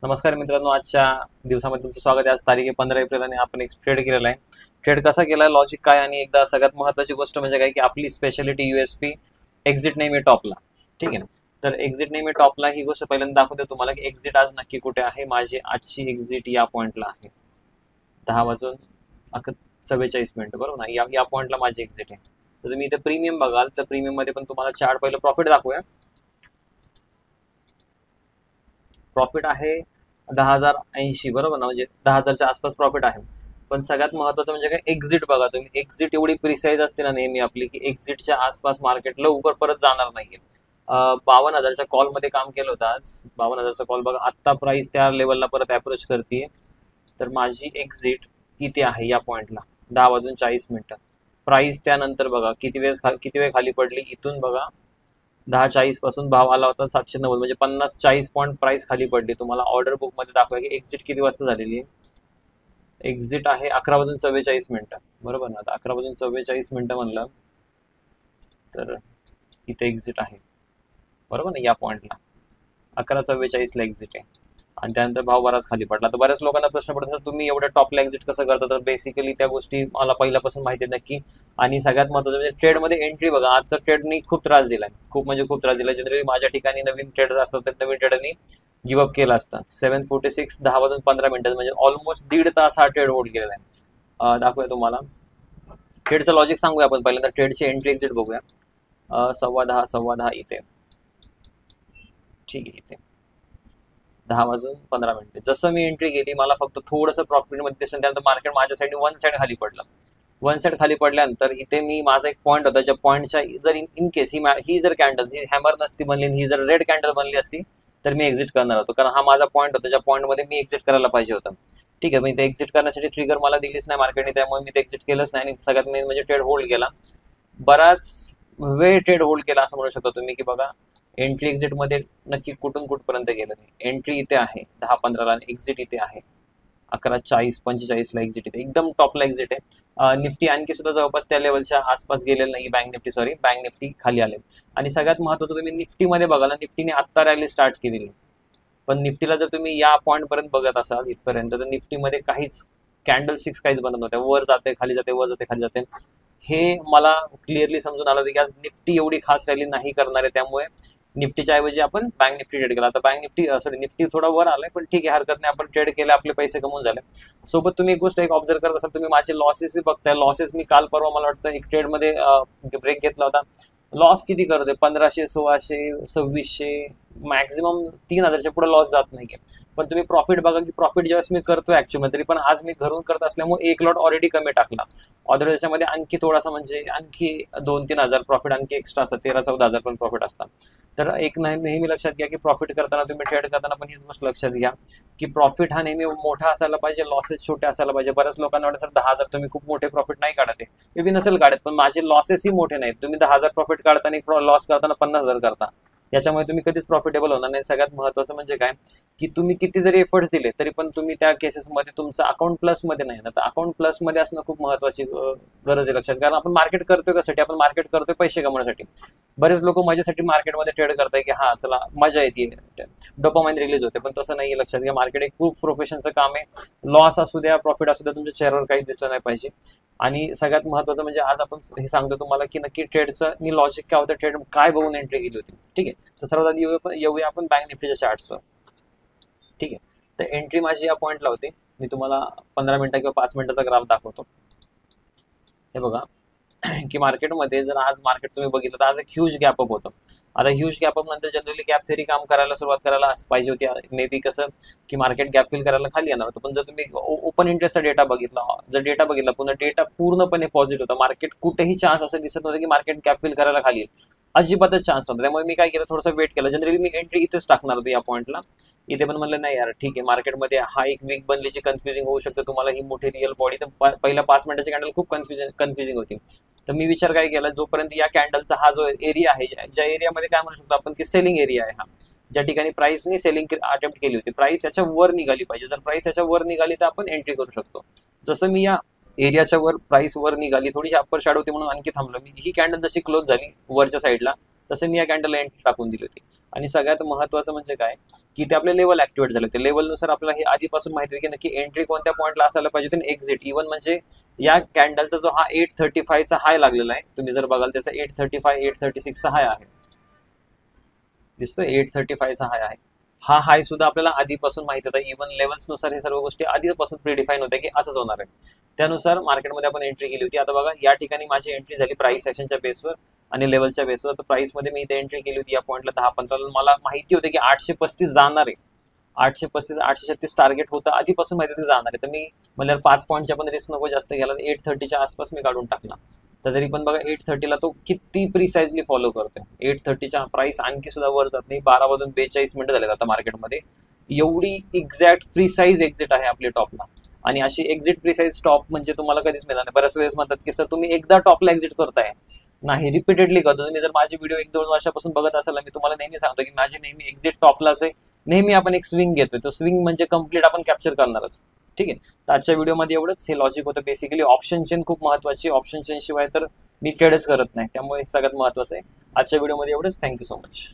नमस्कार मित्रांनो, आजच्या दिवसामध्ये तुमचं स्वागत आहे। आज तारीख आहे 15 एप्रिल आणि आपण एक ट्रेड केलेला आहे। ट्रेड कसा केला, लॉजिक काय, आणि एकदा सगळ्यात महत्त्वाची गोष्ट म्हणजे काय की आपली स्पेशालिटी यूएसपी एक्झिट नेहमी टॉपला। ठीक आहे, तर एक्झिट नेहमी टॉपला ही गोष्ट पहिल्यांदा दाखवते तुम्हाला की एक्झिट आज नक्की कुठे आहे। माझी आजची एक्झिट या पॉईंटला आहे, 10:44 बरोबर ना। या पॉईंटला माझी एक्झिट आहे। तर तुम्ही इथे प्रीमियम बघाल तर प्रीमियम मध्ये पण तुम्हाला चार्ट पहिलं प्रॉफिट दाखवूया। प्रॉफिट आहे 10,080 बरोबर ना, म्हणजे 10,000च्या आसपास प्रॉफिट आहे। पण सगळ्यात महत्त्वाचं म्हणजे काय, एक्झिट बघा तुम्ही। एक्झिट एवढी प्रिसाईज असते ना नेहमी आपली, की एक्झिटच्या आसपास मार्केट लवकर परत जाणार नाहीये। 52,000च्या कॉलमध्ये काम केलं होतं आज। 52,000चा कॉल बघा, आत्ता प्राइस त्या लेवलला परत अप्रोच करते। तर माझी एक्झिट इथे आहे या पॉईंटला 10:40 प्राइस त्यानंतर बघा किती वेळ खाली पडली। इथून बघा 10:40 पासून भाव आला होता 790, म्हणजे 50-40 पॉईंट प्राइस खाली पडली। तुम्हाला ऑर्डर बुक मध्ये दाखवा की एक्झिट किती वाजता झालेली आहे। एक्झिट आहे 11:44 बरोबर ना। आता 11:44 म्हणलं तर इथे एक्झिट आहे बरोबर ना, या पॉईंटला 11:44ला एक्झिट आहे आणि त्यानंतर भाव बराच खाली पडला। तर बऱ्याच लोकांना प्रश्न पडतो तुम्ही एवढ्या टॉपला एक्झिट कसं करता, तर बेसिकली त्या गोष्टी मला पहिल्यापासून माहिती आहे नक्की। आणि सगळ्यात महत्त्वाचं म्हणजे ट्रेडमध्ये एंट्री बघा, आजचा ट्रेडनी खूप त्रास दिलाय, खूप म्हणजे खूप त्रास दिला। जनरली माझ्या ठिकाणी नवीन ट्रेडर असतात तर नवीन ट्रेडरनी गिवअप केला असता। 7:46 10:15 म्हणजे ऑलमोस्ट 1.5 तास हा ट्रेड होल्ड केलेला आहे। दाखवूया तुम्हाला ट्रेडचं लॉजिक सांगूया आपण। पहिल्यांदा ट्रेडची एंट्री एक्झिट बघूया। 10:15 इथे, ठीक आहे, इथे 10:15 जसं मी एंट्री केली मला फक्त थोडंसं प्रॉफिटमध्ये दिसलं। त्यानंतर मार्केट माझ्या साईड वन साईड खाली पडलं। वन साईड खाली पडल्यानंतर इथे मी माझा एक पॉईंट होता, ज्या पॉईंटच्या जर इन केस ही जर कॅन्डल ही हॅमर नसती बनली, ही जर रेड कॅन्डल बनली असती तर मी एक्झिट करणार होतो, कारण हा माझा पॉईंट होता ज्या पॉईंटमध्ये मी एक्झिट करायला पाहिजे होतं। ठीक आहे, मी ते एक्झिट करण्यासाठी ट्रिगर मला दिलीच नाही मार्केटने, त्यामुळे मी ते एक्झिट केलंच नाही। आणि सगळ्यात मेन म्हणजे ट्रेड होल्ड केला, बराच वेळ ट्रेड होल्ड केला असं म्हणू शकतो तुम्ही। की बघा एंट्री एक्झिट मध्ये नक्की कुठून कुठपर्यंत गेलं नाही। एंट्री इथे आहे 10:15ला, एक्झिट इथे आहे 11:40-45ला एक्झिट इथे, एकदम टॉपला एक्झिट आहे। निफ्टी आणखी सुद्धा जवळपास त्या लेवलच्या आसपास गेलेलं नाही। बँक निफ्टी खाली आले। आणि सगळ्यात महत्त्वाचं तुम्ही निफ्टीमध्ये बघाल, निफ्टीने आत्ता रॅली स्टार्ट केलेली, पण निफ्टीला जर तुम्ही या पॉईंट पर्यंत बघत असाल इथपर्यंत, तर निफ्टीमध्ये काहीच कॅन्डल स्टिक्स काहीच बनत नव्हत्या। वर जाते खाली जाते, वर जाते खाली जाते। हे मला क्लिअरली समजून आलं होतं की आज निफ्टी एवढी खास रॅली नाही करणार आहे, त्यामुळे निफ्टीच्या ऐवजी आपण बँक निफ्टी ट्रेड केला। आता निफ्टी थोडा वर आलाय, पण ठीक आहे, हरकत नाही, आपण ट्रेड केले, आपले पैसे कमवून झाले। सोबत तुम्ही एक गोष्ट ऑब्झर्व करत असाल, तुम्ही माझे लॉसेस बघताय। लॉसेस मी काल परवा मला वाटतं एक ट्रेडमध्ये ब्रेक घेतला होता। लॉस किती करतोय, 1500, 1600, 2600, मॅक्झिमम 3,000च्या पुढे लॉस जात नाहीये। पण तुम्ही प्रॉफिट बघा की प्रॉफिट ज्यावेळेस मी करतोय ऍक्च्युअली, तरी पण आज मी घरून करत असल्यामुळे एक लॉट ऑलरेडी कमी टाकला। ऑर्डर त्याच्यामध्ये आणखी थोडासा म्हणजे आणखी 2-3 हजार प्रॉफिट आणखी एक्स्ट्रा असतात, 13-14 हजार पण प्रॉफिट असतात। तर एक नेहमी लक्षात घ्या की प्रॉफिट करताना, तुम्ही ट्रेड करताना पण हीच गोष्ट लक्षात घ्या की प्रॉफिट हा नेहमी मोठा असायला पाहिजे, लॉसेस छोटे असायला पाहिजे। बऱ्याच लोकांना वाटतं सर 10,000 तुम्ही खूप मोठे प्रॉफिट नाही काढत आहे, मे बी नसेल काढत, पण माझे लॉसेसही मोठे नाहीत। तुम्ही 10,000 प्रॉफिट काढताना लॉस करताना 50,000 करता, याच्यामुळे तुम्ही कधीच प्रॉफिटेबल होणार नाही। सगळ्यात महत्त्वाचं म्हणजे काय की तुम्ही किती जरी एफर्ट्स दिले तरी पण तुम्ही त्या केसेसमध्ये तुमचं अकाउंट प्लस मध्ये नाही ना, तर अकाउंट प्लस मध्ये असणं खूप महत्त्वाची गरज आहे लक्षात। कारण आपण मार्केट करतोय कशासाठी, आपण मार्केट करतोय पैसे कमवण्यासाठी। बरेच लोक मजेसाठी मार्केटमध्ये ट्रेड करताय की हा चला मजा येते, डोपामाइन रिलीज होते, पण तसं नाही लक्षात घ्या। मार्केट एक खूप प्रोफेशनचं काम आहे। लॉस असू द्या प्रॉफिट असू द्या, तुमच्या चेहऱ्यावर काही दिसलं नाही पाहिजे। आणि सगळ्यात महत्त्वाचं म्हणजे आज आपण हे सांगतो तुम्हाला की नक्की ट्रेडचं मी लॉजिक काय होतं, ट्रेड काय बघून एंट्री केली होती। ठीक आहे, तर सर्वात आधी येऊया आपण बँक निफ्टीच्या चार्ट्सवर। ठीक आहे, तर एंट्री माझी या पॉईंटला होती। मी तुम्हाला 15 मिनिटं किंवा 5 मिनिटाचा ग्राफ दाखवतो। हे बघा की मार्केटमध्ये जर आज मार्केट तुम्ही बघितलं तर आज एक ह्यूज गॅपअप होतं। आता ह्यूज गॅपअप नंतर जनरली गॅप थेरी काम करायला सुरुवात करायला पाहिजे होती, मे बी कसं की मार्केट गॅप फिल करायला खाली येणार होतं। पण जर तुम्ही ओपन इंटरेस्टचा डेटा बघितला, पुन्हा डेटा पूर्णपणे पॉझिटिव्ह होता। मार्केट कुठेही चान्स असं दिसत नव्हतं की मार्केट गॅप फिल करायला खाली येईल, अजिबातच चान्स नव्हता। त्यामुळे मी काय केलं, थोडंसं वेट केलं। जनरली मी एंट्री इथेच टाकणार होतो या पॉईंटला, इथे पण म्हणलं नाही यार ठीक आहे, मार्केटमध्ये हा एक वीक बनलीची कन्फ्युजिंग होऊ शकतं तुम्हाला, ही मोठी रिअल बॉडी। तर पहिल्या 5 मिनिटाची कॅन्डल खूप कन्फ्युजिंग होती। तर मी विचार काय केला, जोपर्यंत या कॅन्डलचा हा जो एरिया आहे, ज्या एरियामध्ये काय म्हणू शकतो आपण की सेलिंग एरिया आहे, हा ज्या ठिकाणी प्राइसनी सेलिंग अटेम्प्ट केली होती, प्राइस याच्या वर निघाली पाहिजे। जर प्राइस याच्या वर निघाली तर आपण एंट्री करू शकतो। जसं मी या एरियाच्या वर प्राइस वर निघाली, थोडीशी अप्पर शॅडो होती म्हणून आणखी थांबलो मी। ही कॅन्डल जशी क्लोज झाली वरच्या साईडला, तसं मी या कॅन्डलला एंट्री टाकून दिली होती. आणि सगळ्यात महत्त्वाचं म्हणजे काय की ते आपले लेवल ऍक्टिव्हेट झाले होते. लेवलनुसार आपल्याला हे आधीपासून माहिती होती की नक्की एंट्री कोणत्या पॉईंटला असायला पाहिजे आणि एक्झिट. इव्हन म्हणजे या कॅन्डलचा जो हा 835चा हाय लागलेला आहे, तुम्ही जर बघाल त्याचा 835 836चा हाय आहे, दिसतोय 835चा हाय आहे. हा हाय सुद्धा आपल्याला आधीपासून माहिती होता. इव्हन लेवल्सनुसार हे सर्व गोष्टी आधीपासून प्रीडिफाईन होत्या की असंच होणार आहे. त्यानुसार मार्केटमध्ये आपण एंट्री केली होती. आता बघा या ठिकाणी माझी एंट्री झाली प्राइस ॲक्शनच्या बेसवर आणि लेवलच्या बेसवर. तर प्राइसमध्ये मी इथे एंट्री केली होती या पॉईंटला 10-15. मला माहिती होते की 835 जाणार आहे, 835 836 टार्गेट होतं, आधीपासून माहिती होती जाणार आहे. तर मी म्हणजे 5 पॉईंटच्या पण रिस्क नको जास्त घ्यायला, 830च्या आसपास मी काढून टाकला. तर तरी पण बघा 830ला तो किती प्रिसाइजली फॉलो करतोय. 830च्या प्राइस आणखी सुद्धा वर जात नाही. 12:42 झालेत आता मार्केटमध्ये. एवढी एक्झॅक्ट प्रिसाइज एक्झिट आहे आपल्या टॉपला. आणि अशी एक्झिट प्रिसाइज टॉप म्हणजे तुम्हाला कधीच मिळणार नाही. बऱ्याच वेळेस म्हणतात की सर तुम्ही एकदा टॉपला एक्झिट करताय, नाही रिपीटेडली करतो. तुम्ही जर माझे व्हिडिओ 1-2 वर्षापासून बघत असाल, मी तुम्हाला नेहमी सांगतो की माझी नेहमी एक्झिट टॉपलाच आहे. नेहमी आपण एक स्विंग घेतोय, तो स्विंग म्हणजे कम्प्लीट आपण कॅप्चर करणारच. ठीक आहे. तर आजच्या व्हिडिओमध्ये एवढंच. हे लॉजिक होतं बेसिकली. ऑप्शन चेन खूप महत्वाची. ऑप्शन चेन शिवाय तर मी ट्रेडच करत नाही, त्यामुळे सगळ्यात महत्वाचं आहे. आजच्या व्हिडिओमध्ये एवढंच. Thank you so much.